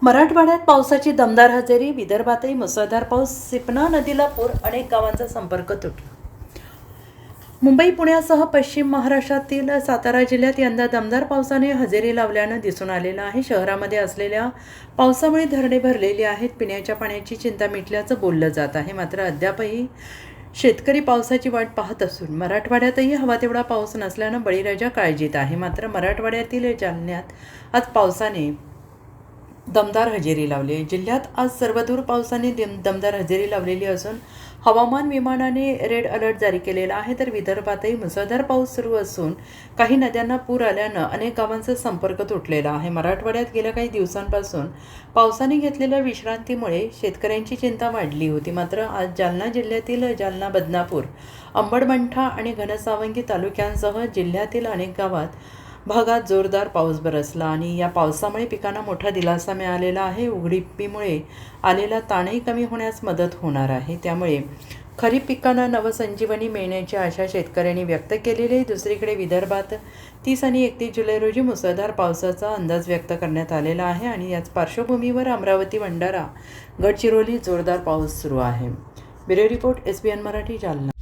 मराठवाड्यात पावसाची दमदार हजेरी. विदर्भातही मुसळधार पाऊस. सिपना नदीला पूर. अनेक गावांचा संपर्क तुटला. मुंबई, पुण्यासह पश्चिम महाराष्ट्रातील सातारा जिल्ह्यात यंदा दमदार पावसाने हजेरी लावल्यानं दिसून आलेलं आहे. शहरामध्ये असलेल्या पावसामुळे धरणे भरलेली आहेत. पिण्याच्या पाण्याची चिंता मिटल्याचं बोललं जात आहे. मात्र अद्यापही शेतकरी पावसाची वाट पाहत असून मराठवाड्यातही हवा तेवढा पाऊस नसल्यानं बळीराजा काळजीत आहे. मात्र मराठवाड्यातील जालन्यात आज पावसाने दमदार हजेरी लावली. जिल्ह्यात आज सर्वदूर पावसाने दमदार हजेरी लावलेली असून हवामान विभागाने रेड अलर्ट जारी केलेला आहे. तर विदर्भातही मुसळधार पाऊस सुरू असून काही नद्यांना पूर आल्यानं अनेक गावांचा संपर्क तुटलेला आहे. मराठवाड्यात गेल्या काही दिवसांपासून पावसाने घेतलेल्या विश्रांतीमुळे शेतकऱ्यांची चिंता वाढली होती. मात्र आज जालना जिल्ह्यातील जालना, बदनापूर, अंबडमंठा आणि घनसावंगी तालुक्यांसह जिल्ह्यातील अनेक भागात जोरदार पाऊस बरसला आणि या पावसामुळे पिकांना मोठा दिलासा मिळालेला आहे. उघडीपीमुळे आलेला ताणही कमी होण्यास मदत होणार आहे. त्यामुळे खरीप पिकांना नवसंजीवनी मिळण्याची आशा शेतकऱ्यांनी व्यक्त केलेली आहे. दुसरीकडे विदर्भात 30 आणि 31 जुलै रोजी मुसळधार पावसाचा अंदाज व्यक्त करण्यात आलेला आहे आणि याच पार्श्वभूमीवर अमरावती, भंडारा, गडचिरोली जोरदार पाऊस सुरू आहे. Bureau report, SBN Marathi, Jalna.